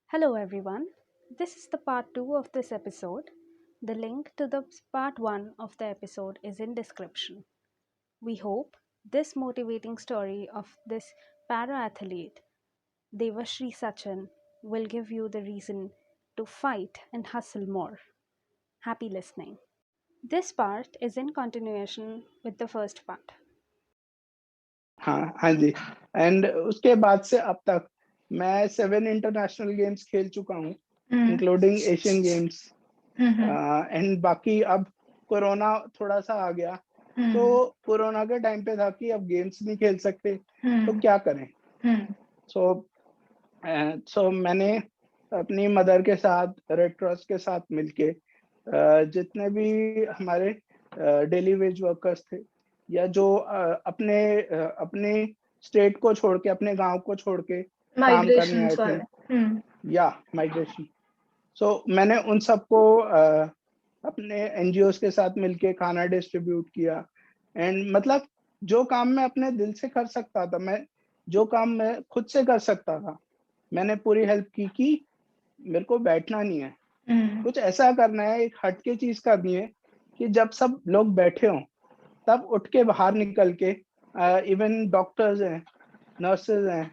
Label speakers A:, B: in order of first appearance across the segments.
A: Hello, everyone. This is the part 2 of this episode. The link to the part 1 of the episode is in description. We hope this motivating story of this para athlete, Devashri Sachin, will give you the reason to fight and hustle more. Happy listening. This part is in continuation with the first part.
B: हाँ हाँ जी। And उसके बाद से अब तक मैं 7 international games खेल चुका हूँ, इंक्लूडिंग एशियन गेम्स। एंड बाकी अब कोरोना थोड़ा सा आ गया, तो कोरोना के टाइम पे था कि अब गेम्स नहीं खेल सकते, तो क्या करें। सो मैंने अपनी मदर के साथ, रेड क्रॉस के साथ मिलके जितने भी हमारे डेली वेज वर्कर्स थे, या जो अपने स्टेट को छोड़ के, अपने गांव को छोड़ के काम करने आए थे, या माइग्रेशन। सो मैंने उन सबको अपने एनजीओस के साथ मिलके खाना डिस्ट्रीब्यूट किया। एंड मतलब जो काम मैं अपने दिल से कर सकता था, मैं जो काम मैं खुद से कर सकता था, मैंने पूरी हेल्प की कि मेरे को बैठना नहीं है, कुछ ऐसा करना है, एक हटके चीज करनी है कि जब सब लोग बैठे हों तब उठ के बाहर निकल के, इवन डॉक्टर्स हैं, नर्सेज हैं,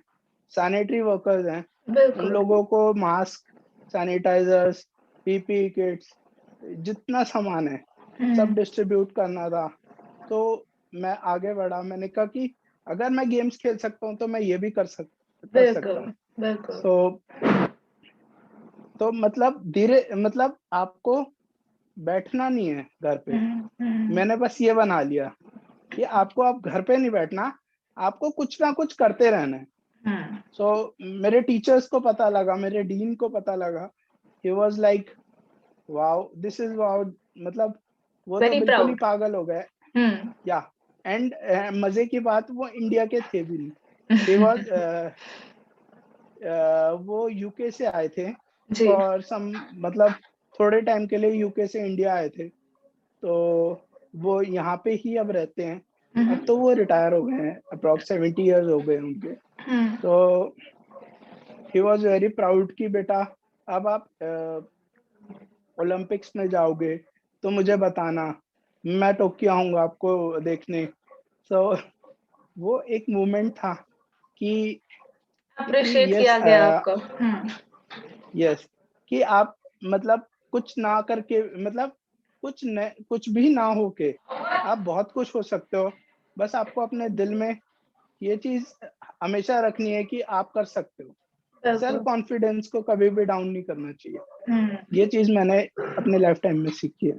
B: सैनिटरी वर्कर्स हैं, उन लोगों को मास्क, सैनिटाइजर्स, पीपी किट्स, जितना सामान है सब डिस्ट्रीब्यूट करना था। तो मैं आगे बढ़ा, मैंने कहा कि अगर मैं गेम्स खेल सकता हूँ तो मैं ये भी कर सकता हूँ। तो मतलब मतलब आपको बैठना नहीं है घर पे। मैंने बस ये बना लिया कि आपको अब घर पे नहीं बैठना, आपको कुछ ना कुछ करते रहना है। सो मेरे टीचर्स को पता लगा, मेरे डीन को पता लगा, he was like wow, this is wow. मतलब वो तो बिल्कुल ही पागल हो गए। या एंड मजे की बात, वो इंडिया के थे भी नहीं, ही वाज वो यूके से आए थे और मतलब थोड़े टाइम के लिए यूके से इंडिया आए थे, तो वो यहाँ पे ही अब रहते हैं। अब तो वो रिटायर हो गए हैं, अप्रॉक्स 70 इयर्स हो गए उनके। तो ही वॉज वेरी प्राउड कि बेटा अब आप ओलंपिक्स में जाओगे तो मुझे बताना, मैं टोक्यो आऊंगा आपको देखने। सो वो एक मोमेंट था कि
C: अप्रिशिएट
B: यस,
C: किया गया आपको।
B: यस, कि आप मतलब कुछ ना करके, मतलब कुछ भी ना होके आप बहुत कुछ हो सकते हो। बस आपको अपने दिल में ये चीज हमेशा रखनी है कि आप कर सकते हो। सेल्फ कॉन्फिडेंस को कभी भी डाउन नहीं करना चाहिए। ये चीज मैंने अपने लाइफ टाइम में सीखी है।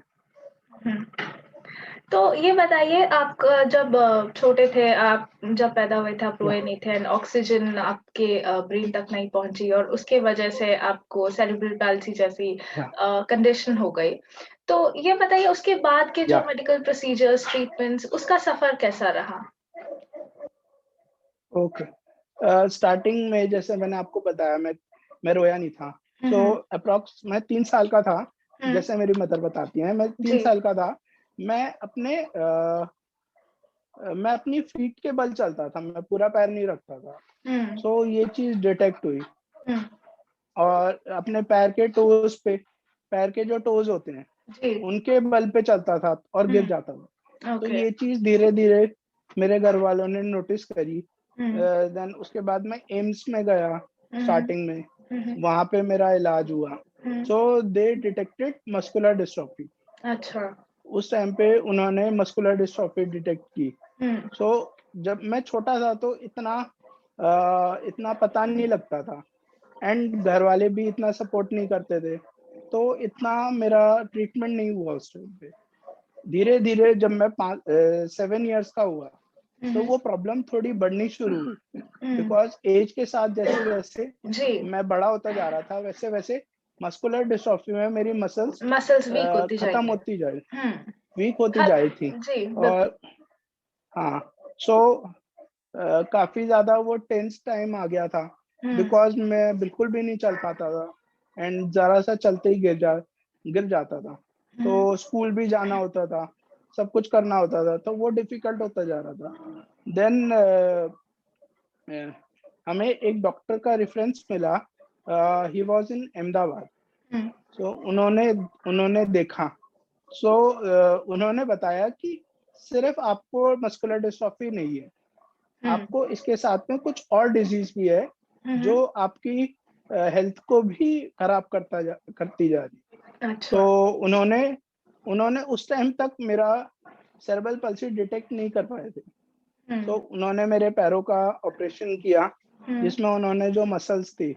C: तो ये बताइए, आप जब छोटे थे, आप जब पैदा हुए थे, आप रोए नहीं थे, एंड ऑक्सीजन आपके ब्रेन तक नहीं पहुंची और उसके वजह से आपको सेरेब्रल पैल्सी जैसी कंडीशन हो गई। तो ये बताइए, उसके बाद के जो मेडिकल प्रोसीजर्स, ट्रीटमेंट्स, उसका सफर कैसा रहा?
B: ओके, स्टार्टिंग में जैसे मैंने आपको बताया, मैं रोया नहीं था। सो अप्रॉक्स मैं 3 साल का था, जैसे मेरी मदर बताती हैं, मैं 3 साल का था। मैं अपनी फीट के बल चलता था, मैं पूरा पैर नहीं रखता था। सो ये चीज डिटेक्ट हुई, और अपने पैर के टोज पे, पैर के जो टोज होते हैं उनके बल पे चलता था और गिर जाता था। तो ये चीज धीरे धीरे मेरे घर वालों ने नोटिस करी। देन उसके बाद मैं एम्स में गया स्टार्टिंग में, वहां पे मेरा इलाज हुआ। सो दे डिटेक्टेड मस्कुलर डिस्ट्रॉफी।
C: अच्छा।
B: उस टाइम पे उन्होंने मस्कुलर डिस्ट्रॉफी डिटेक्ट की। सो जब मैं छोटा था तो इतना पता नहीं लगता था, एंड घर वाले भी इतना सपोर्ट नहीं करते थे, तो इतना मेरा ट्रीटमेंट नहीं हुआ उस टाइम पे। धीरे धीरे जब मैं 7 इयर्स का हुआ तो वो प्रॉब्लम थोड़ी बढ़नी शुरू हुई, बिकॉज एज के साथ जैसे जैसे मैं बड़ा होता जा रहा था, वैसे वैसे मस्कुलर डिस्ट्रॉफी में मेरी मसल्स खत्म होती जा रही, वीक होती जा रही थी। और हाँ, सो काफी ज्यादा वो टेंस टाइम आ गया था, बिकॉज मैं बिल्कुल भी नहीं चल पाता था, एंड जरा सा चलते ही गिर जाता था। तो स्कूल भी जाना होता था, सब कुछ करना होता था, तो वो डिफिकल्ट होता जा रहा था। देन हमें एक डॉक्टर का रेफरेंस मिला ही वाज इन अहमदाबाद।
C: हम्म,
B: सो उन्होंने देखा। सो उन्होंने बताया कि सिर्फ आपको मस्कुलर डिस्ट्रॉफी नहीं है, आपको इसके साथ में कुछ और डिजीज भी है जो आपकी हेल्थ को भी खराब करती जा रही है।
C: अच्छा।
B: तो उन्होंने उस टाइम तक मेरा सेरेब्रल पल्सी डिटेक्ट नहीं कर पाए थे। तो उन्होंने मेरे पैरों का ऑपरेशन किया, जिसमें उन्होंने जो मसल्स थी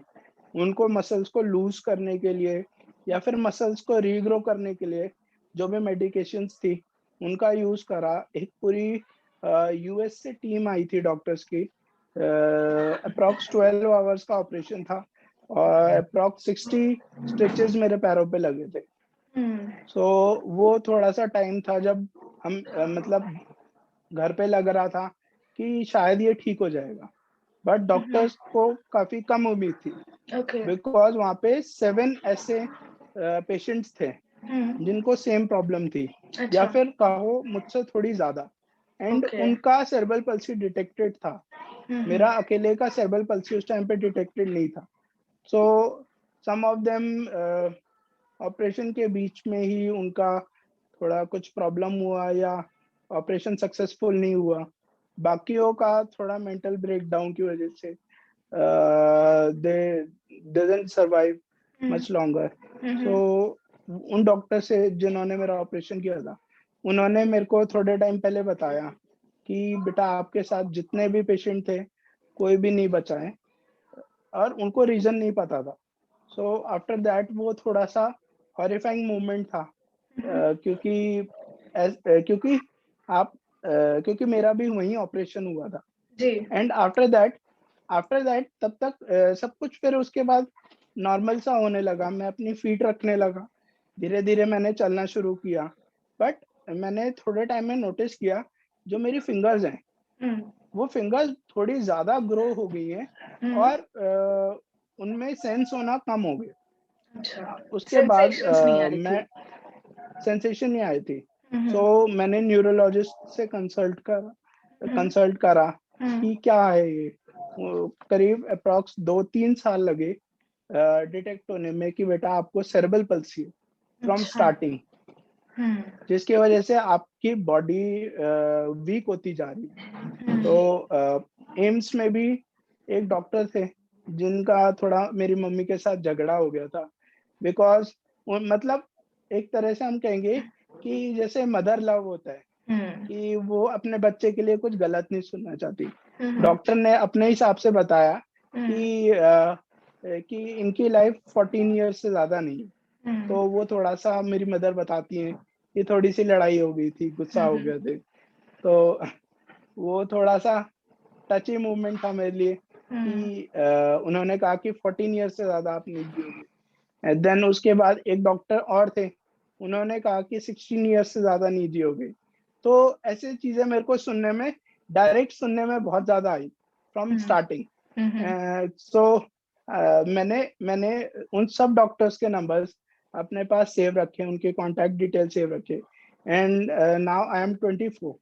B: उनको मसल्स को लूज करने के लिए या फिर मसल्स को रीग्रो करने के लिए जो भी मेडिकेशंस थी उनका यूज करा। एक पूरी यूएस से टीम आई थी डॉक्टर्स की। अप्रॉक्स 12 आवर्स का ऑपरेशन था और अप्रॉक्स 60 स्टिचेस मेरे पैरों पे लगे थे। सो वो थोड़ा सा टाइम था जब हम मतलब घर पे लग रहा था कि शायद ये ठीक हो जाएगा, बट डॉक्टर्स को काफी कम उम्मीद थी
C: ओके।
B: बिकॉज वहाँ पे 7 ऐसे पेशेंट्स थे जिनको सेम प्रॉब्लम थी या
C: अच्छा।
B: फिर कहो मुझसे थोड़ी ज्यादा, एंड
C: ओके।
B: उनका सेरेब्रल पल्सी डिटेक्टेड था। मेरा अकेले का सेरेब्रल पल्सी उस टाइम पे डिटेक्टेड नहीं था। सो सम ऑफ देम ऑपरेशन के बीच में ही उनका थोड़ा कुछ प्रॉब्लम हुआ या ऑपरेशन सक्सेसफुल नहीं हुआ। बाकियों का थोड़ा मेंटल ब्रेकडाउन की वजह से they didn't survive much longer. So उन डॉक्टर से जिन्होंने मेरा ऑपरेशन किया था उन्होंने मेरे को थोड़े टाइम पहले बताया कि बेटा आपके साथ जितने भी पेशेंट थे कोई भी नहीं बचा है, और उनको रीजन नहीं पता था। सो आफ्टर दैट वो थोड़ा सा हॉरिफाइंग मोमेंट था, क्योंकि आप क्योंकि मेरा भी वहीं ऑपरेशन हुआ था।
C: जी।
B: एंड आफ्टर दैट तब तक सब कुछ फिर उसके बाद नॉर्मल सा होने लगा। मैं अपनी फीट रखने लगा, धीरे धीरे मैंने चलना शुरू किया। बट मैंने थोड़े टाइम में नोटिस किया जो मेरी फिंगर्स हैं वो फिंगर्स थोड़ी ज्यादा ग्रो हो गई हैं और उनमें सेंस होना कम हो गया।
C: अच्छा।
B: उसके बाद
C: सेंसेशंस नहीं आ रही
B: मैं
C: थी।
B: सेंसेशन नहीं आई थी। सो मैंने न्यूरोलॉजिस्ट से कंसल्ट करा कि क्या है ये। करीब अप्रॉक्स 2-3 साल लगे डिटेक्ट होने में कि बेटा आपको सेरेब्रल पल्सी है फ्रॉम
C: अच्छा।
B: स्टार्टिंग, जिसकी वजह से आपकी बॉडी वीक होती जा रही है। तो एम्स में भी एक डॉक्टर थे जिनका थोड़ा मेरी मम्मी के साथ झगड़ा हो गया था बिकॉज मतलब एक तरह से हम कहेंगे कि जैसे मदर लव होता है कि वो अपने बच्चे के लिए कुछ गलत नहीं सुनना चाहती। डॉक्टर ने अपने हिसाब से बताया कि इनकी लाइफ 14 ईयर्स से ज्यादा नहीं है। तो वो थोड़ा सा मेरी मदर बताती हैं कि थोड़ी सी लड़ाई हो गई थी, गुस्सा हो गए थे। तो वो थोड़ा सा टची मूवमेंट था मेरे लिए कि उन्होंने कहा कि 14 ईयर्स से ज्यादा आप नहीं जियोगे। देन उसके बाद एक डॉक्टर और थे, उन्होंने कहा कि 16 ईयर्स से ज्यादा नहीं जियोगे। तो ऐसी चीजें मेरे को सुनने में, डायरेक्ट सुनने में बहुत ज्यादा आई फ्रॉम स्टार्टिंग। सो मैंने उन सब डॉक्टर्स के नंबर्स अपने पास सेव रखे, उनके कॉन्टैक्ट डिटेल सेव रखे। And now I am 24।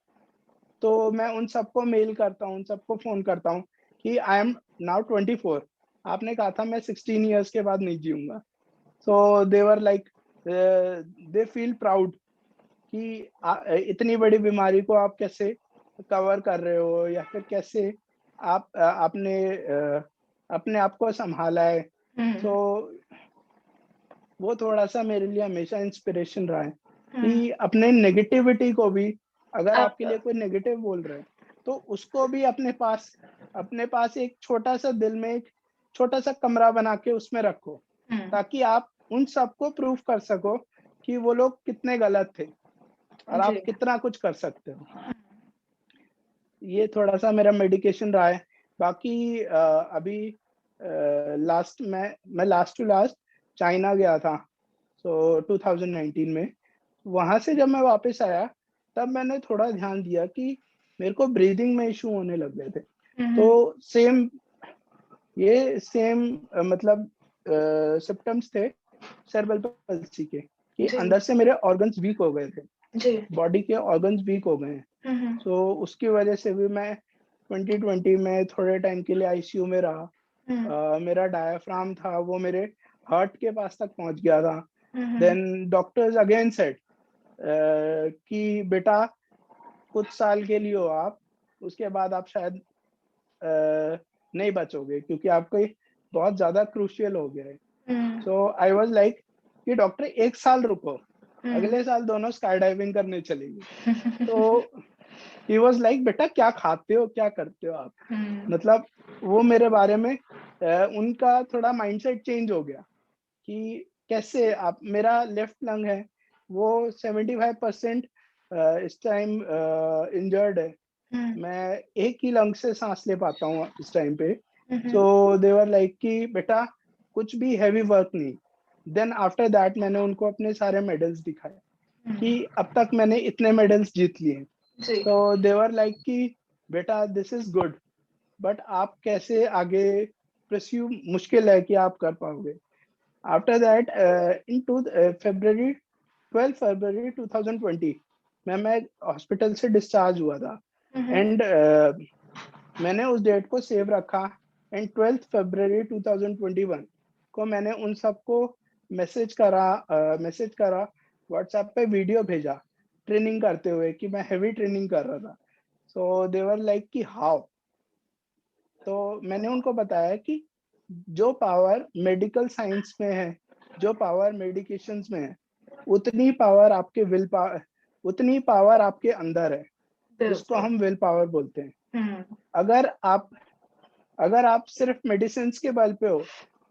B: तो मैं उन सबको मेल करता हूँ, उन सबको फोन करता हूँ कि आई एम नाउ 24। आपने कहा था मैं 16 ईयर्स के बाद नहीं जीऊंगा। So they were like they feel proud कि इतनी बड़ी बीमारी को आप कैसे कवर कर रहे हो या फिर कैसे आपने अपने आप को संभाला है। तो वो थोड़ा सा मेरे लिए हमेशा इंस्पिरेशन रहा है कि अपने नेगेटिविटी को भी, अगर आपके लिए कोई नेगेटिव बोल रहे हैं तो उसको भी अपने पास एक छोटा सा दिल में एक छोटा सा कमरा बना के उसमें रखो, ताकि आप उन सबको प्रूव कर सको कि वो लोग कितने गलत थे और आप कितना कुछ कर सकते हो। ये थोड़ा सा मेरा मेडिकेशन रहा है। बाकी अभी मैं लास्ट टू लास्ट चाइना गया था, सो 2019 में। वहां से जब मैं वापस आया तब मैंने थोड़ा ध्यान दिया कि मेरे को ब्रीदिंग में इशू होने लग गए थे। तो सेम मतलब सिम्टम्स थे सेरेब्रल पल्सी के कि अंदर से मेरे ऑर्गन्स वीक हो गए थे, बॉडी के ऑर्गन्स वीक हो गए हैं। सो उसकी वजह से भी मैं 2020 में थोड़े टाइम के लिए आईसीयू में रहा। मेरा डायाफ्राम था वो मेरे हार्ट के पास तक पहुंच गया था।
C: हम्म,
B: देन डॉक्टर्स अगेन सेड कि बेटा कुछ साल के लिए हो आप, उसके बाद आप शायद नहीं बचोगे क्योंकि आपको ये बहुत ज्यादा क्रूशियल हो गया है। सो आई वाज लाइक कि डॉक्टर 1 साल रुको, अगले साल दोनों स्काई डाइविंग करने चलेंगे। तो ही वाज लाइक बेटा क्या खाते हो, क्या करते हो आप? मतलब वो मेरे बारे में उनका थोड़ा माइंडसेट चेंज हो गया कि कैसे आप, मेरा लेफ्ट लंग है वो 75% इस टाइम इंजर्ड है। मैं एक ही लंग से सांस ले पाता हूँ इस टाइम पे। सो दे वर लाइक कि बेटा कुछ भी हैवी वर्क नहीं। देन आफ्टर दैट मैंने उनको अपने सारे मेडल्स दिखाए कि अब तक मैंने इतने मेडल्स जीत लिए। तो दे वर लाइक कि बेटा दिस इज गुड, बट आप कैसे आगे प्रस्यू मुश्किल है कि आप कर पाओगे। After that in February 12 February 2020 मैं हॉस्पिटल से डिस्चार्ज हुआ था। एंड मैंने उस डेट को सेव रखा एंड 12 February 2021 को मैंने उन सबको मैसेज करा व्हाट्सएप पे, वीडियो भेजा ट्रेनिंग करते हुए कि मैं हेवी ट्रेनिंग कर रहा था। सो दे वर लाइक कि हाउ। तो मैंने उनको बताया कि जो पावर मेडिकल साइंस में है, जो पावर मेडिकेशंस में है, उतनी पावर आपके उतनी पावर आपके अंदर है, जिसको हम विल पावर बोलते हैं। अगर आप सिर्फ मेडिसिन के बल पे हो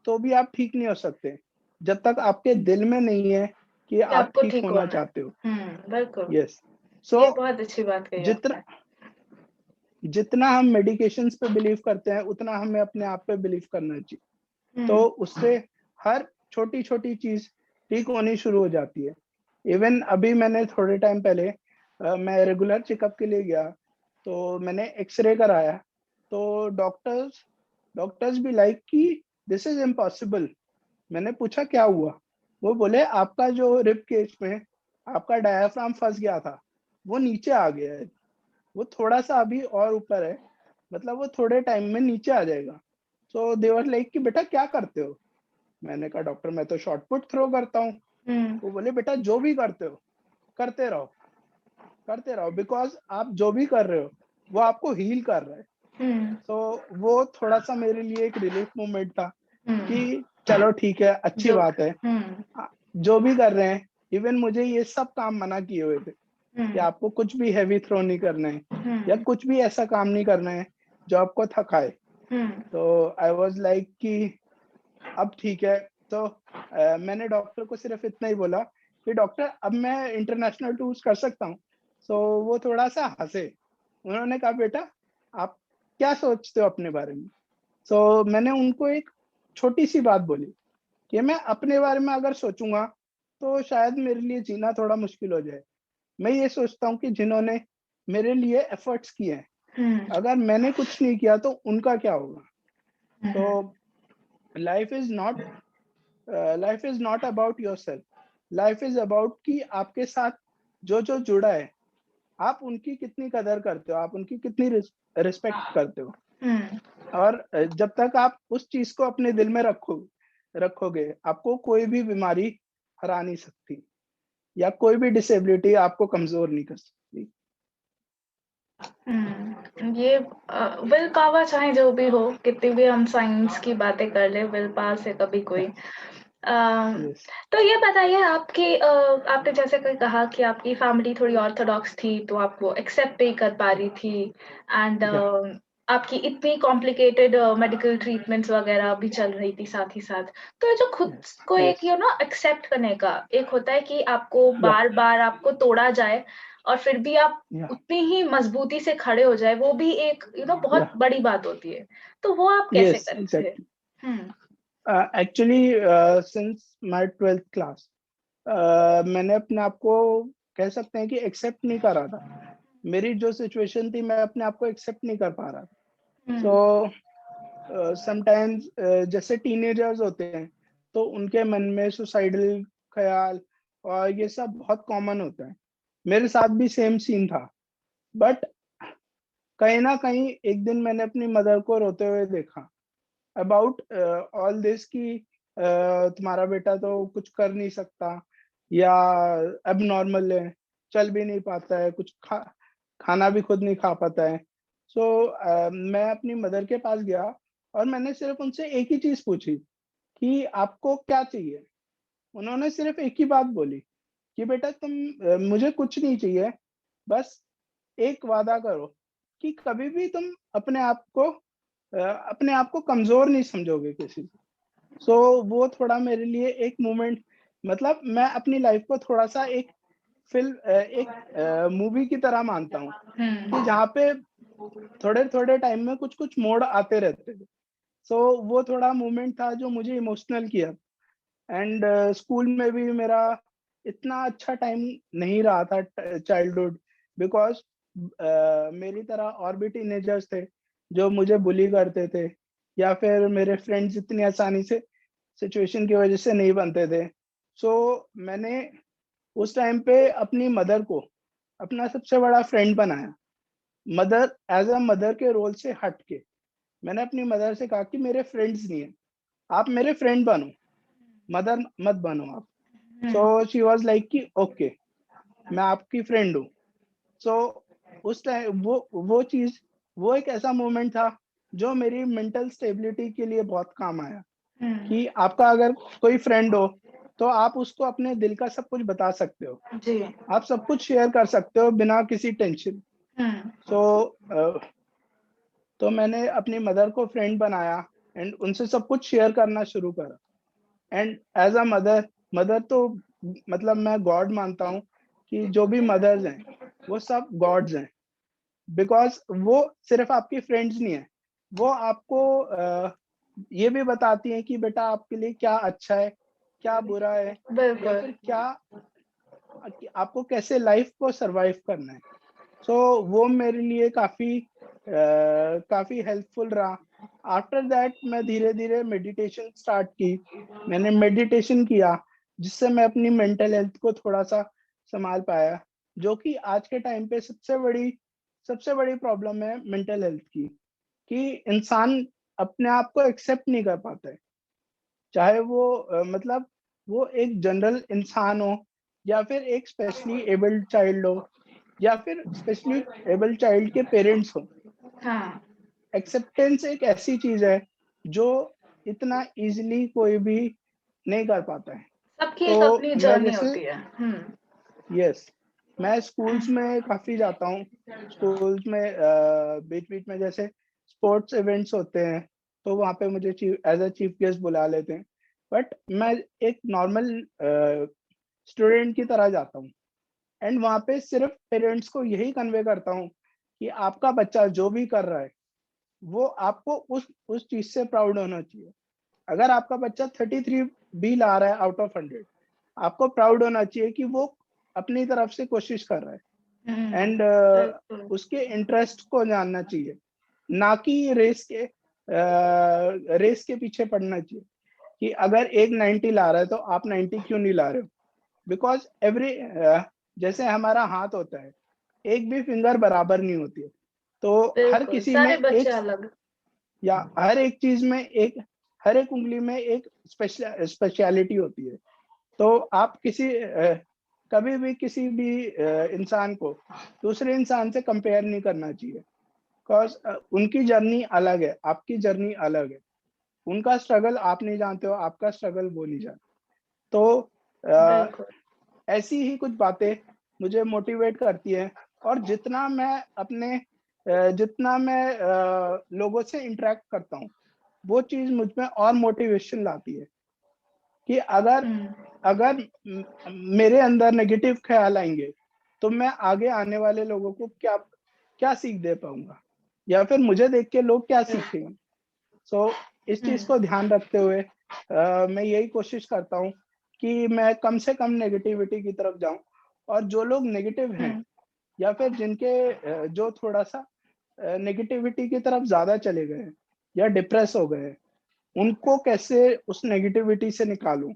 B: तो भी आप ठीक नहीं हो सकते जब तक आपके दिल में नहीं है कि आप
C: आपको
B: ठीक होना
C: होना
B: चाहते हो।
C: बिल्कुल।
B: यस।
C: ये
B: सो
C: बहुत अच्छी बात कही
B: जितना
C: आपने।
B: जितना हम मेडिकेशंस पे बिलीव करते हैं उतना हमें अपने आप पे बिलीव करना चाहिए। तो उससे हर छोटी छोटी चीज ठीक होनी शुरू हो जाती है। इवन अभी मैंने थोड़े टाइम पहले मैं रेगुलर चेकअप के लिए गया, तो मैंने एक्सरे कराया। तो डॉक्टर्स भी लाइक कि दिस इज इम्पॉसिबल। मैंने पूछा क्या हुआ? वो बोले आपका जो रिब केज में आपका डायाफ्राम फंस गया था वो नीचे आ गया है, वो थोड़ा सा अभी और ऊपर है, मतलब वो थोड़े टाइम में नीचे आ जाएगा। सो दे वर लाइक कि बेटा क्या करते हो? मैंने कहा डॉक्टर मैं तो शॉर्ट पुट थ्रो करता हूँ। वो बोले बेटा जो भी करते हो करते रहो बिकॉज आप जो भी कर रहे हो वो आपको हील कर रहा है। तो वो थोड़ा सा मेरे लिए एक रिलीफ मोमेंट था कि चलो ठीक है, अच्छी बात है। जो भी कर रहे हैं, इवन मुझे ये सब काम मना किए हुए थे कि आपको कुछ भी हैवी थ्रो नहीं करना है या कुछ भी ऐसा काम नहीं करना है जो आपको थकाए। तो आई वाज लाइक कि अब ठीक है। तो मैंने डॉक्टर को सिर्फ इतना ही बोला कि डॉक्टर अब मैं इंटरनेशनल टूर्स कर सकता हूँ। सो वो थोड़ा सा हंसे। उन्होंने कहा बेटा आप क्या सोचते हो अपने बारे में? सो मैंने उनको एक छोटी सी बात बोली कि मैं अपने बारे में अगर सोचूंगा तो शायद मेरे लिए जीना थोड़ा मुश्किल हो जाए। मैं ये सोचता हूँ कि जिन्होंने मेरे लिए एफर्ट्स किए हैं, अगर मैंने कुछ नहीं किया तो उनका क्या होगा? तो life is not about yourself. Life is about कि आपके साथ जो जो जुड़ा है आप उनकी कितनी कदर करते हो, आप उनकी कितनी रिस्पेक्ट करते हो। और जब तक आप उस चीज को अपने दिल में रखोगे आपको कोई भी बीमारी हरा नहीं सकती या कोई भी डिसेबिलिटी आपको कमजोर नहीं कर सकती।
C: ये विल पावर चाहे जो भी हो, कितनी भी हम साइंस की बातें कर ले, विल पावर से कभी कोई
B: यस।
C: तो ये बताइए आपकी आपने जैसे कि कहा कि आपकी फैमिली थोड़ी ऑर्थोडॉक्स थी, तो आप वो एक्सेप्ट नहीं कर पा रही थी एंड
B: या
C: आपकी इतनी कॉम्प्लिकेटेड मेडिकल ट्रीटमेंट्स वगैरह भी चल रही थी साथ ही साथ। तो ये जो खुद को एक
B: यस
C: एक्सेप्ट करने का एक होता है कि आपको
B: या
C: बार-बार आपको तोड़ा जाए और फिर भी आप
B: या
C: उतनी ही मजबूती से खड़े हो जाए, वो भी एक
B: या
C: बहुत बड़ी बात होती है। तो वो आप कैसे
B: यस
C: करते थे?
B: Exactly.
C: Hmm,
B: actually since my 12th class मैंने अपने आप को कह सकते हैं कि एक्सेप्ट नहीं कर रहा था। मेरी जो सिचुएशन थी मैं अपने आप को एक्सेप्ट नहीं कर पा रहा था।
C: हुँ,
B: सो समटाइम्स जैसे टीनेजर्स होते हैं तो उनके मन में सुसाइडल ख्याल और ये सब बहुत कॉमन होता है। मेरे साथ भी सेम सीन था। बट कहीं ना कहीं एक दिन मैंने अपनी मदर को रोते हुए देखा अबाउट ऑल दिस कि तुम्हारा बेटा तो कुछ कर नहीं सकता या अब नॉर्मल है, चल भी नहीं पाता है, कुछ खाना भी खुद नहीं खा पाता है। सो मैं अपनी मदर के पास गया और मैंने सिर्फ उनसे एक ही चीज पूछी कि आपको क्या चाहिए। उन्होंने सिर्फ एक ही बात बोली कि बेटा तुम मुझे कुछ नहीं चाहिए, बस एक वादा करो कि कभी भी तुम अपने आप को कमजोर नहीं समझोगे किसी से। सो वो थोड़ा मेरे लिए एक मोमेंट, मतलब मैं अपनी लाइफ को थोड़ा सा एक एक मूवी की तरह मानता हूँ कि जहाँ पे थोड़े थोड़े टाइम में कुछ कुछ मोड़ आते रहते थे। सो वो थोड़ा मोमेंट था जो मुझे इमोशनल किया। एंड स्कूल में भी मेरा इतना अच्छा टाइम नहीं रहा था चाइल्डहुड, बिकॉज मेरी तरह और भी टीनेजर्स थे जो मुझे बुली करते थे, या फिर मेरे फ्रेंड्स इतनी आसानी से सिचुएशन की वजह से नहीं बनते थे। सो मैंने उस टाइम पे अपनी मदर को अपना सबसे बड़ा फ्रेंड बनाया। मदर, एज अ मदर के रोल से हट के मैंने अपनी मदर से कहा कि मेरे फ्रेंड्स नहीं है, आप मेरे फ्रेंड बनो, मदर मत बनो आप। सो शी वाज लाइक कि ओके, मैं आपकी फ्रेंड हूँ। सो उस टाइम वो चीज, वो एक ऐसा मोमेंट था जो मेरी मेंटल स्टेबिलिटी के लिए बहुत काम आया कि आपका अगर कोई फ्रेंड हो तो आप उसको अपने दिल का सब कुछ बता सकते हो,
C: जी।
B: आप सब कुछ शेयर कर सकते हो बिना किसी टेंशन। सो तो मैंने अपनी मदर को फ्रेंड बनाया एंड उनसे सब कुछ शेयर करना शुरू करा। And as a mother, mother तो मतलब मैं गॉड मानता हूँ कि जो भी मदर्स हैं वो सब गॉड्स हैं, बिकॉज वो सिर्फ आपकी फ्रेंड्स नहीं है, वो आपको ये भी बताती हैं कि बेटा आपके लिए क्या अच्छा है, क्या बुरा है, या
C: बिल्कुल।
B: फिर क्या आपको कैसे लाइफ को सरवाइव करना है। सो वो मेरे लिए काफी हेल्पफुल रहा। आफ्टर दैट मैं धीरे धीरे मेडिटेशन स्टार्ट की। मैंने मेडिटेशन किया जिससे मैं अपनी मेंटल हेल्थ को थोड़ा सा संभाल पाया, जो कि आज के टाइम पे सबसे बड़ी प्रॉब्लम है मेंटल हेल्थ की, कि इंसान अपने आप को एक्सेप्ट नहीं कर पाता है। चाहे वो मतलब वो एक जनरल इंसान हो, या फिर एक स्पेशली एबल्ड चाइल्ड हो, या फिर स्पेशली एबल चाइल्ड के पेरेंट्स हो।
C: हाँ।
B: एक्सेप्टेंस एक ऐसी चीज है जो इतना इजीली कोई भी नहीं कर पाता है।
C: सबकी
B: तो
C: एक अपनी
B: मैं
C: जर्नी
B: जैसे,
C: होती है।
B: यस, मैं स्कूल्स में काफी जाता हूँ। स्कूल्स में बीच बीच में जैसे स्पोर्ट्स इवेंट्स होते हैं तो वहाँ पे मुझे एज अ चीफ गेस्ट बुला लेते हैं, बट मैं एक नॉर्मल स्टूडेंट की तरह जाता हूँ। एंड वहाँ पे सिर्फ पेरेंट्स को यही कन्वे करता हूँ कि आपका बच्चा जो भी कर रहा है वो आपको उस चीज से प्राउड होना चाहिए। अगर आपका बच्चा 33 भी ला रहा है आउट ऑफ 100, आपको प्राउड होना चाहिए कि वो अपनी तरफ से कोशिश कर रहा है। एंड
C: बिल्कुल।
B: उसके इंटरेस्ट को जानना चाहिए, ना कि रेस के पीछे पड़ना चाहिए कि अगर एक 90 ला रहा है तो आप 90 क्यों नहीं ला रहे हो। बिकॉज जैसे हमारा हाथ होता है, एक भी फिंगर बराबर नहीं होती है। तो हर
C: बिल्कुल,
B: किसी में
C: सारे बच्चे
B: एक,
C: अलग।
B: या हर एक उंगली में एक स्पेशलिटी होती है। तो आप कभी भी किसी भी इंसान को दूसरे इंसान से कंपेयर नहीं करना चाहिए, बिकॉज उनकी जर्नी अलग है, आपकी जर्नी अलग है। उनका स्ट्रगल आप नहीं जानते हो, आपका स्ट्रगल वो नहीं जानते। तो अ,
C: बिल्कुल।
B: ऐसी ही कुछ बातें मुझे मोटिवेट करती है। और जितना मैं लोगों से इंटरेक्ट करता हूँ वो चीज मुझ में और मोटिवेशन लाती है कि अगर अगर मेरे अंदर नेगेटिव ख्याल आएंगे तो मैं आगे आने वाले लोगों को क्या क्या सीख दे पाऊंगा, या फिर मुझे देख के लोग क्या सीखेंगे। सो इस चीज को ध्यान रखते हुए मैं यही कोशिश करता हूँ कि मैं कम से कम नेगेटिविटी की तरफ जाऊं, और जो लोग नेगेटिव हैं या फिर जो थोड़ा सा नेगेटिविटी की तरफ ज्यादा चले गए हैं या डिप्रेस हो गए हैं, उनको कैसे उस नेगेटिविटी से निकालूं,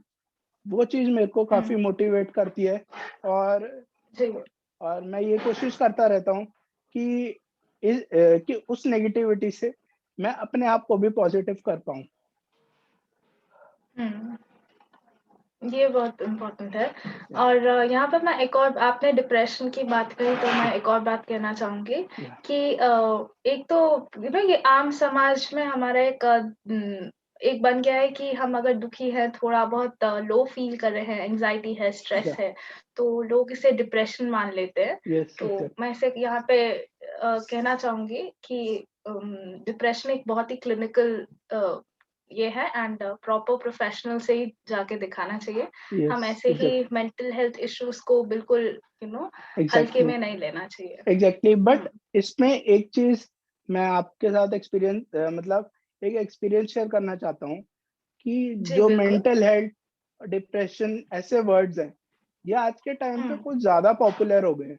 B: वो चीज मेरे को काफी मोटिवेट करती है। और
C: जी।
B: मैं ये कोशिश करता रहता हूँ कि कि उस नेगेटिविटी से मैं अपने आप को भी पॉजिटिव कर पाऊँ।
C: हम्म, ये बहुत इम्पोर्टेंट है। और यहाँ पर मैं एक और, आपने डिप्रेशन की बात कही तो मैं एक और बात कहना चाहूंगी
B: Yeah.
C: कि एक तो ये आम समाज में हमारा एक बन गया है कि हम अगर दुखी है, थोड़ा बहुत लो फील कर रहे हैं, एंजाइटी है, स्ट्रेस
B: Yeah.
C: है, तो लोग इसे डिप्रेशन मान लेते हैं।
B: Yes,
C: तो
B: exactly.
C: मैं इसे यहाँ पे कहना चाहूंगी कि डिप्रेशन एक बहुत ही क्लिनिकल ये है, एंड प्रॉपर प्रोफेशनल से ही जाके दिखाना चाहिए। हम
B: Yes,
C: ऐसे ही
B: exactly.
C: मेंटल हेल्थ इश्यूज को बिल्कुल हल्के
B: Exactly.
C: में नहीं लेना चाहिए।
B: Exactly. But
C: हम्म,
B: इसमें एक चीज मैं आपके साथ एक्सपीरियंस मतलब एक एक्सपीरियंस शेयर करना चाहता हूँ कि
C: जी
B: जो
C: बिल्कुल।
B: मेंटल हेल्थ, डिप्रेशन ऐसे वर्ड्स हैं, ये आज के टाइम पे
C: हम्म,
B: कुछ ज्यादा पॉपुलर हो गए हैं।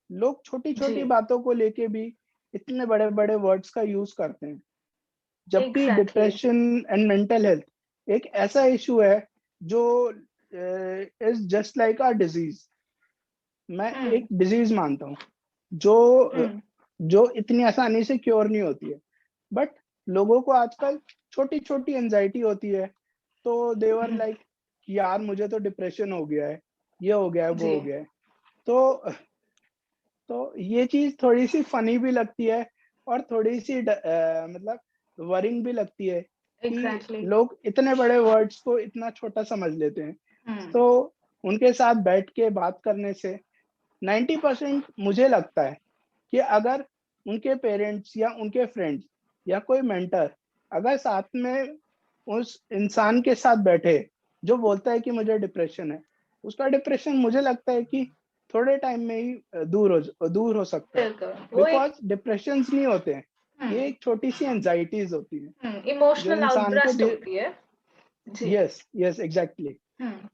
B: लोग छोटी छोटी
C: जी
B: बातों को लेके भी इतने बड़े बड़े वर्ड्स का यूज करते हैं, जबकि
C: exactly.
B: Depression and mental health एक ऐसा इशू है जो is just like a disease. मैं
C: हम्म,
B: एक डिजीज मानता हूँ जो
C: हम्म,
B: जो इतनी आसानी से क्योर नहीं होती है। बट लोगों को आजकल छोटी छोटी एंजाइटी होती है, तो देवर
C: हम्म,
B: लाइक यार मुझे तो डिप्रेशन हो गया है, ये हो गया है, वो
C: जी
B: हो गया है। तो ये चीज थोड़ी सी फनी भी लगती है और थोड़ी सी मतलब वरिंग भी लगती है कि
C: एग्जैक्टली।
B: लोग इतने बड़े वर्ड्स को इतना छोटा समझ लेते हैं।
C: हम्म,
B: तो उनके साथ बैठ के बात करने से 90% मुझे लगता है कि अगर उनके पेरेंट्स या उनके फ्रेंड्स या कोई मेंटर अगर साथ में उस इंसान के साथ बैठे जो बोलता है कि मुझे डिप्रेशन है, उसका डिप्रेशन मुझे लगता है कि थोड़े टाइम में ही दूर हो सकता है।
C: बिल्कुल वो एक
B: बिकॉज डिप्रेशंस नहीं होते हैं, ये एक छोटी सी एंजाइटीज होती हैं जो
C: इमोशनल
B: इंसान को
C: आउटब्रस्ट होती है। जी।
B: Yes yes exactly.
C: हम्म।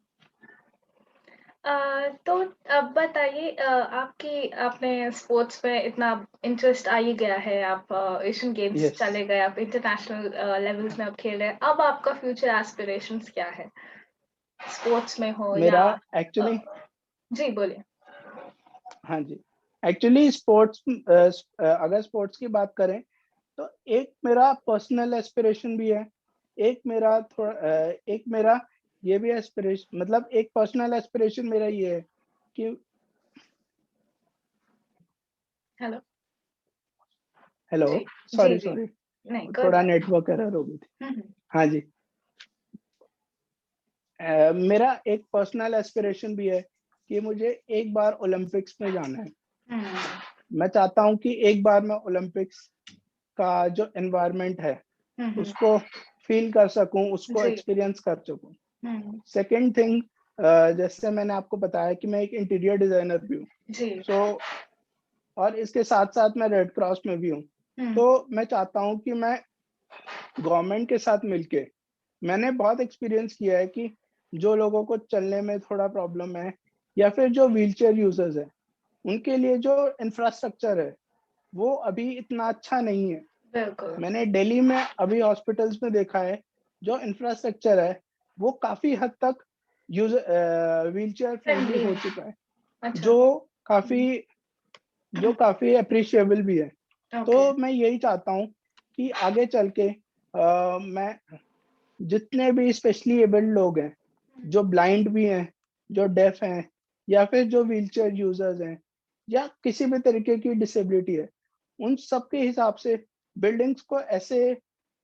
C: तो अब बताइए, आपने स्पोर्ट्स में इतना इंटरेस्ट आ ही गया है, आप एशियन गेम्स
B: यस,
C: चले गए, आप इंटरनेशनल लेवल्स में आप खेल रहे हैं, अब आपका फ्यूचर एस्पिरेशंस क्या है, स्पोर्ट्स में हो या
B: मेरा
C: अ,
B: एक्चुअली
C: जी बोलिए।
B: हाँ जी, एक्चुअली स्पोर्ट्स अगर स्पोर्ट्स की बात करें तो एक मेरा पर्सनल एस्पिरेशन भी है, एक मेरा ये भी एस्पिरेशन, मतलब एक पर्सनल एस्पिरेशन मेरा ये है कि
C: हेलो।
B: हेलो,
C: जी जी
B: सॉरी
C: जी।
B: सॉरी,
C: नहीं, कोई
B: थोड़ा
C: बात
B: नेटवर्क एरर हो गई थी।
C: नहीं।
B: हाँ जी, मेरा एक पर्सनल एस्पिरेशन भी है कि मुझे एक बार ओलंपिक्स में जाना है।
C: हम्म,
B: मैं चाहता हूँ कि एक बार मैं ओलंपिक्स का जो एनवायरनमेंट है
C: हम्म,
B: उसको फील कर सकूं, उसको
C: जी।
B: एक्सपीरियंस कर सकूं।
C: हम्म,
B: सेकेंड थिंग, जैसे मैंने आपको बताया कि मैं एक इंटीरियर डिजाइनर भी हूँ,
C: जी।
B: सो और इसके साथ साथ मैं रेड क्रॉस में भी हूँ।
C: हम्म,
B: तो मैं चाहता हूँ कि मैं गवर्नमेंट के साथ मिलके, मैंने बहुत एक्सपीरियंस किया है कि जो लोगों को चलने में थोड़ा प्रॉब्लम है या फिर जो व्हीलचेयर यूजर्स है, उनके लिए जो इंफ्रास्ट्रक्चर है वो अभी इतना अच्छा नहीं है।
C: बिल्कुल
B: मैंने दिल्ली में अभी हॉस्पिटल्स में देखा है जो इंफ्रास्ट्रक्चर है वो काफी हद तक व्हीलचेयर फ्रेंडली
C: फ्रेंडली
B: हो
C: है।
B: चुका है,
C: अच्छा।
B: जो काफी जो काफी अप्रिशिएबल भी है। तो
C: ओके।
B: मैं यही चाहता हूँ कि आगे चल के मैं जितने भी स्पेशली एबल्ड लोग हैं, जो ब्लाइंड भी हैं, जो डेफ हैं, या फिर जो व्हीलचेयर यूजर्स हैं, या किसी भी तरीके की डिसेबिलिटी है, उन सब के हिसाब से बिल्डिंग्स को ऐसे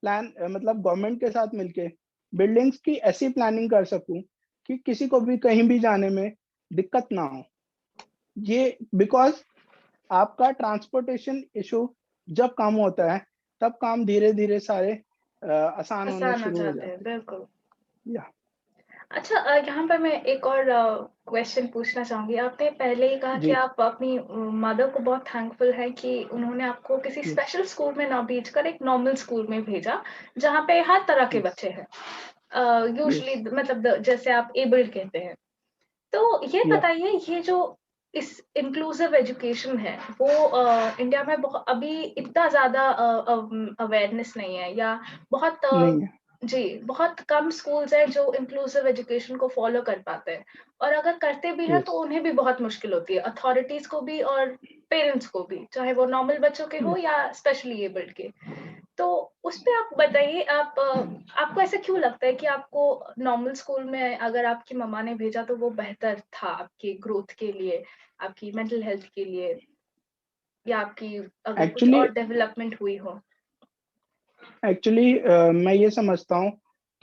B: मतलब गवर्नमेंट के साथ मिलके बिल्डिंग्स की ऐसी प्लानिंग कर सकूं कि किसी को भी कहीं भी जाने में दिक्कत ना हो। ये बिकॉज आपका ट्रांसपोर्टेशन इशू जब कम होता है तब काम धीरे धीरे सारे आसान होने
C: आसान आ
B: शुरू हो
C: जाते हैं,
B: जाते
C: बिल्कुल।
B: हैं। या
C: अच्छा, यहाँ पर मैं एक और क्वेश्चन पूछना चाहूंगी। आपने पहले ही कहा कि
B: जी,
C: आप अपनी मदर को बहुत थैंकफुल है कि उन्होंने आपको किसी
B: यस,
C: स्पेशल स्कूल में ना भेजकर एक नॉर्मल स्कूल में भेजा, जहाँ पे हर तरह के
B: यस,
C: बच्चे हैं,
B: यस,
C: यूजली मतलब जैसे आप एबल्ड कहते हैं। तो ये
B: या
C: बताइए, ये जो इस इंक्लूसिव एजुकेशन है वो इंडिया में बहुत अभी इतना ज्यादा अवेयरनेस नहीं है, या बहुत
B: नहीं है।
C: जी बहुत कम स्कूल्स हैं जो इंक्लूसिव एजुकेशन को फॉलो कर पाते हैं, और अगर करते भी हैं तो
B: यस,
C: उन्हें भी बहुत मुश्किल होती है, अथॉरिटीज को भी और पेरेंट्स को भी, चाहे वो नॉर्मल बच्चों के हो
B: यस,
C: या स्पेशली एबल्ड के। तो उस पे आप बताइए, आप आपको ऐसा क्यों लगता है कि आपको नॉर्मल स्कूल में अगर आपकी मम्मा ने भेजा तो वो बेहतर था आपकी ग्रोथ के लिए, आपकी मेंटल हेल्थ के लिए, या आपकी अगर कुछ
B: एक्चुअली
C: और डेवलपमेंट हुई हो?
B: एक्चुअली मैं ये समझता हूँ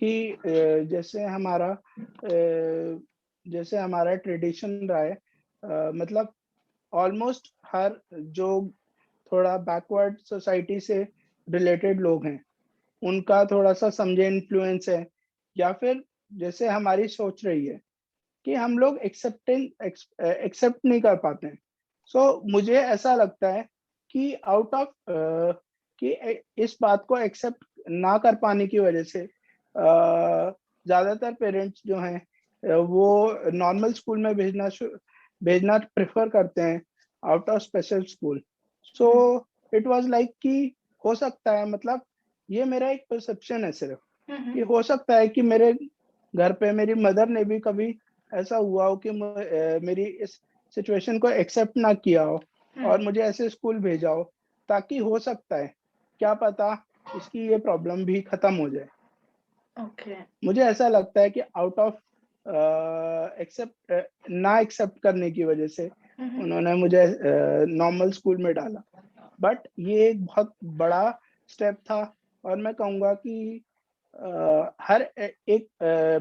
B: कि जैसे हमारा ट्रेडिशन रहा है, मतलब ऑलमोस्ट हर जो थोड़ा बैकवर्ड सोसाइटी से रिलेटेड लोग हैं, उनका थोड़ा-सा समझे इन्फ्लुएंस है, या फिर जैसे हमारी सोच रही है कि हम लोग एक्सेप्ट नहीं कर पाते हैं। मुझे ऐसा लगता है कि आउट ऑफ कि इस बात को एक्सेप्ट ना कर पाने की वजह से ज़्यादातर पेरेंट्स जो हैं, वो नॉर्मल स्कूल में भेजना प्रेफ़र करते हैं out of special school. So
C: hmm.
B: It was like कि हो सकता है, मतलब ये मेरा एक परसेप्शन है सिर्फ़,
C: हुँ, हुँ।
B: कि हो सकता है कि मेरे घर पे मेरी मदर ने भी कभी ऐसा हुआ हो कि मेरी इस सिचुएशन को एक्सेप्ट ना किया हो
C: हुँ।
B: और मुझे ऐसे स्कूल भेजा हो, ताकि हो सकता है, क्या पता इसकी ये प्रॉब्लम भी खत्म हो जाए।
C: ओके।
B: मुझे ऐसा लगता है कि आउट ऑफ ना एक्सेप्ट करने की वजह से
C: हुँ, हुँ।
B: उन्होंने मुझे नॉर्मल स्कूल में डाला। बट ये एक बहुत बड़ा स्टेप था, और मैं कहूँगा कि हर एक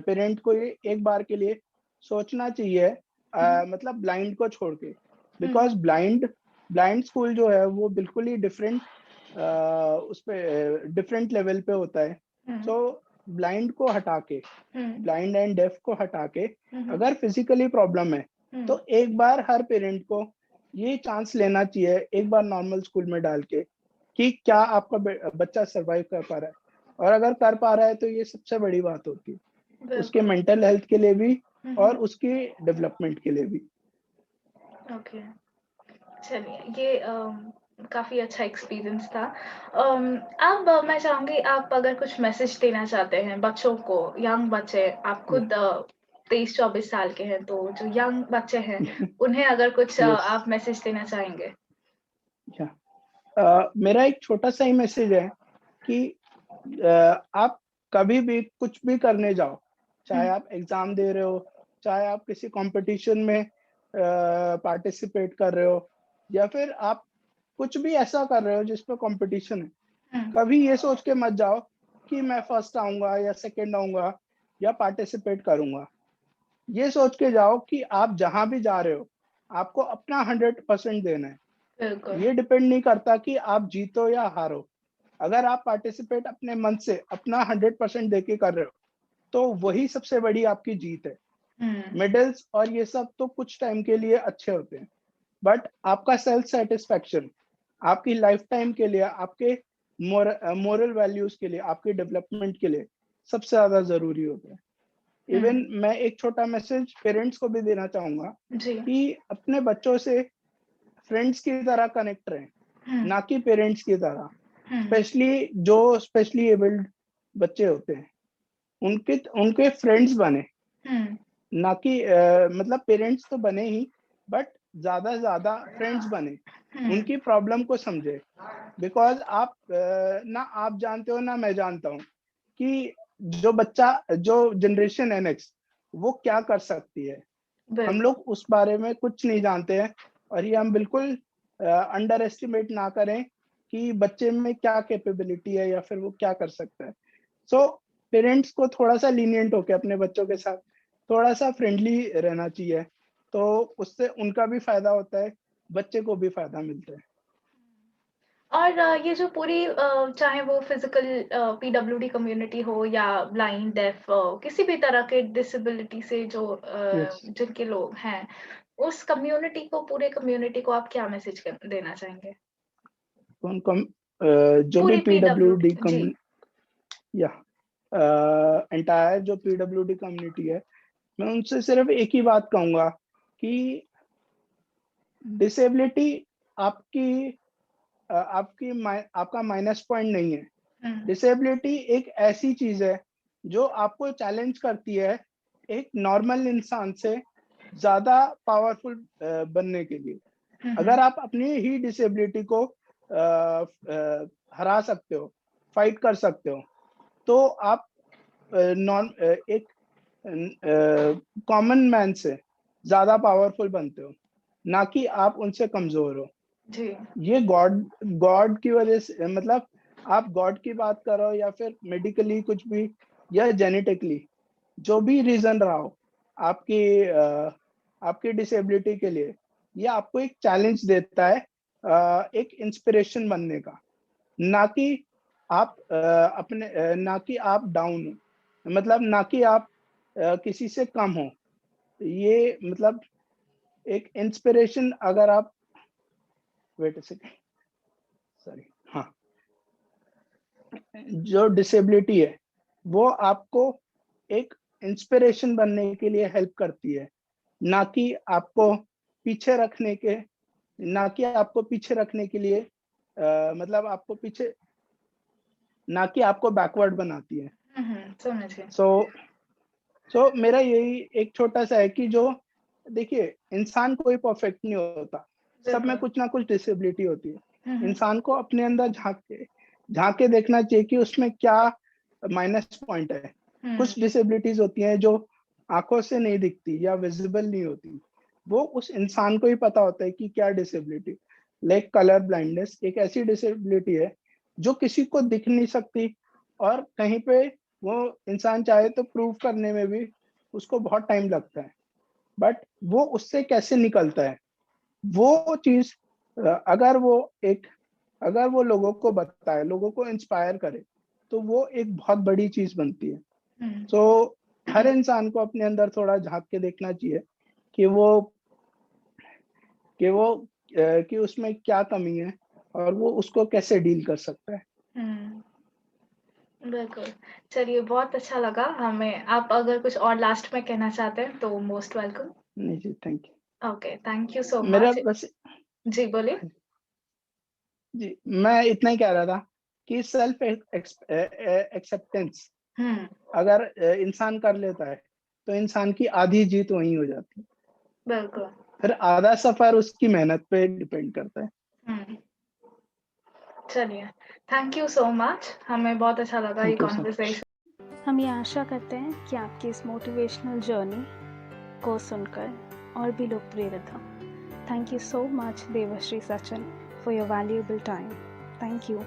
B: पेरेंट को ये एक बार के लिए सोचना चाहिए,
C: हुँ, हुँ।
B: मतलब ब्लाइंड को छोड़ के,
C: हुँ,
B: बिकॉज़
C: हुँ।
B: ब्लाइंड स्कूल जो है वो बिल्कुल ही डिफरेंट, उस पे डिफरेंट लेवल पे होता है।
C: हुँ,
B: सो ब्लाइंड को हटा के,
C: हुँ।
B: ब्लाइंड एंड डेफ को हटा के,
C: हुँ, हुँ।
B: अगर फिजिकली प्रॉब्लम है,
C: हुँ।
B: तो एक बार हर पेरेंट को ये चांस लेना चाहिए, एक बार नॉर्मल स्कूल में डाल के, कि क्या आपका बच्चा सर्वाइव कर पा रहा है, और अगर कर पा रहा है तो ये सबसे बड़ी बात होती है, उसके
C: बिल्कुल।
B: मेंटल हेल्थ के लिए भी
C: हुँ,
B: और
C: हुँ।
B: उसके डेवलपमेंट के लिए भी।
C: ओके। चलिए, ये काफ़ी अच्छा एक्सपीरियंस था। अब मैं चाहूँगी, आप अगर कुछ मैसेज देना चाहते हैं बच्चों को, यंग बच्चे, आप
B: या
C: खुद 23-24 साल के हैं, तो जो यंग बच्चे हैं, उन्हें अगर कुछ
B: यस,
C: आप मैसेज देना चाहेंगे?
B: या मेरा एक छोटा सा ही मैसेज है कि आप कभी भी कुछ भी करने जाओ, चाहे
C: हुँ,
B: आप एग्ज़ाम दे रहे हो, चाहे आप किसी कॉम्पिटिशन में पार्टिसिपेट कर रहे हो, या फिर आप कुछ भी ऐसा कर रहे हो जिस पे कॉम्पिटिशन है,
C: हुँ,
B: कभी ये सोच के मत जाओ कि मैं फर्स्ट आऊँगा या सेकंड आऊँगा या पार्टिसिपेट करूँगा। ये सोच के जाओ कि आप जहाँ भी जा रहे हो, आपको अपना 100% देना है।
C: बिल्कुल।
B: ये डिपेंड नहीं करता कि आप जीतो या हारो। अगर आप पार्टिसिपेट अपने मन से अपना 100% देके कर रहे हो, तो वही सबसे बड़ी आपकी जीत है।
C: हुँ,
B: मेडल्स और ये सब तो कुछ टाइम के लिए अच्छे होते हैं, बट आपका सेल्फ सैटिस्फैक्शन आपकी लाइफ टाइम के लिए, आपके मोरल वैल्यूज़ के लिए, आपके डेवलपमेंट के लिए सबसे ज़्यादा ज़रूरी होता है।
C: हुँ।
B: इवन मैं एक छोटा मैसेज पेरेंट्स को भी देना चाहूँगा
C: जी।
B: कि अपने बच्चों से फ्रेंड्स की तरह कनेक्ट रहें,
C: हुँ,
B: ना कि पेरेंट्स की तरह।
C: हुँ,
B: स्पेशली एबल्ड बच्चे होते हैं, उनके उनके फ्रेंड्स बने,
C: हुँ,
B: ना कि मतलब पेरेंट्स तो बने ही, बट ज़्यादा से ज़्यादा फ्रेंड्स बने,
C: हुँ,
B: उनकी प्रॉब्लम को समझे। बिकॉज़ ना आप जानते हो ना मैं जानता हूँ कि जो जनरेशन है नेक्स्ट, वो क्या कर सकती है। हम
C: बिल्कुल।
B: लोग उस बारे में कुछ नहीं जानते हैं, और ये हम बिल्कुल अंडर एस्टिमेट ना करें कि बच्चे में क्या कैपेबिलिटी है या फिर वो क्या कर सकता है। सो पेरेंट्स को थोड़ा-सा लीनिएंट होके अपने बच्चों के साथ थोड़ा-सा फ्रेंडली रहना चाहिए, तो उससे उनका भी फ़ायदा होता है, बच्चे को भी फ़ायदा मिलता है।
C: और ये जो पूरी चाहे वो फिज़िकल पीडब्ल्यूडी कम्युनिटी हो या ब्लाइंड, डेफ, किसी भी तरह के डिसेबिलिटी से जो
B: यस,
C: जिनके लोग हैं, उस कम्युनिटी को, पूरे कम्युनिटी को आप क्या मैसेज देना चाहेंगे?
B: कौन कम जो भी
C: पूरी
B: पीडब्ल्यूडी
C: पीडब्ल्यूडी जी।
B: कम्युन या एंटायर जो पीडब्ल्यूडी कम्युनिटी है, मैं उनसे सिर्फ़ एक ही बात कहूँगा कि डिसेबिलिटी आपकी आपका माइनस पॉइंट नहीं है।
C: हुँ,
B: डिसेबिलिटी एक ऐसी चीज़ है जो आपको चैलेंज करती है एक नॉर्मल इंसान से ज़्यादा पावरफुल बनने के लिए।
C: हुँ,
B: अगर
C: हुँ,
B: आप अपनी ही डिसेबिलिटी को हरा सकते हो, फाइट कर सकते हो, तो आप एक कॉमन मैन से ज्यादा पावरफुल बनते हो, ना कि आप उनसे कमजोर हो।
C: जी।
B: ये गॉड गॉड की वजह से, मतलब आप गॉड की बात करो या फिर मेडिकली कुछ भी या जेनेटिकली, जो भी रीजन रहा हो आपकी आपकी डिसेबिलिटी के लिए, ये आपको एक चैलेंज देता है, एक इंस्पिरेशन बनने का, ना कि आप ना कि आप डाउन हो, मतलब ना कि आप किसी से कम हो। ये मतलब एक इंस्पिरेशन, अगर आप वेट सेकेंड, सॉरी, हाँ, जो डिसेबिलिटी है वो आपको एक इंस्पिरेशन बनने के लिए हेल्प करती है, ना कि आपको पीछे रखने के ना कि आपको पीछे रखने के लिए, मतलब आपको पीछे, ना कि आपको बैकवर्ड बनाती है।
C: समझिए।
B: सो मेरा यही एक छोटा सा है कि जो, देखिए, इंसान कोई परफेक्ट नहीं होता, सब में
C: बिल्कुल।
B: कुछ ना कुछ डिसेबिलिटी होती है।
C: हम्म।
B: इंसान को अपने अंदर झांक के देखना चाहिए कि उसमें क्या माइनस पॉइंट है। कुछ डिसेबिलिटीज होती हैं जो आंखों से नहीं दिखती या विजिबल नहीं होती, वो उस इंसान को ही पता होता है कि क्या डिसेबिलिटी। लाइक कलर ब्लाइंडनेस एक ऐसी डिसेबिलिटी है जो किसी को दिख नहीं सकती, और कहीं पे वो इंसान चाहे तो प्रूव करने में भी उसको बहुत टाइम लगता है, बट वो उससे कैसे निकलता है, वो चीज, अगर वो लोगों को बताए, लोगों को इंस्पायर करे, तो वो एक बहुत बड़ी चीज बनती है। सो हर इंसान को अपने अंदर थोड़ा झांक के देखना चाहिए कि वो कि उसमें क्या कमी है और वो उसको कैसे डील कर सकता है।
C: बिल्कुल। चलिए, बहुत अच्छा लगा हमें। आप अगर कुछ और लास्ट में कहना चाहते हैं तो मोस्ट वेलकम।
B: नहीं जी, thank you.
C: Okay, thank you so
B: मेरा
C: मच।
B: बस,
C: जी, बोलिए।
B: जी, मैं इतना ही कह रहा था कि सेल्फ एक्सेप्टेंस
C: हुँ,
B: अगर इंसान कर लेता है, तो इंसान की आधी जीत वहीं हो जाती है।
C: बिल्कुल।
B: फिर आधा सफर उसकी मेहनत पे डिपेंड करता है।
C: हुँ, चलिए, थैंक यू सो मच। हमें बहुत अच्छा लगा ये
B: थैंक यू सर।
C: कॉन्वर्सेशन।
A: हम ये आशा करते हैं कि आपकी इस मोटिवेशनल जर्नी को सुनकर और भी लोग प्रेरित हों। Thank you so much, Devashri Sachin, for your valuable time. Thank you.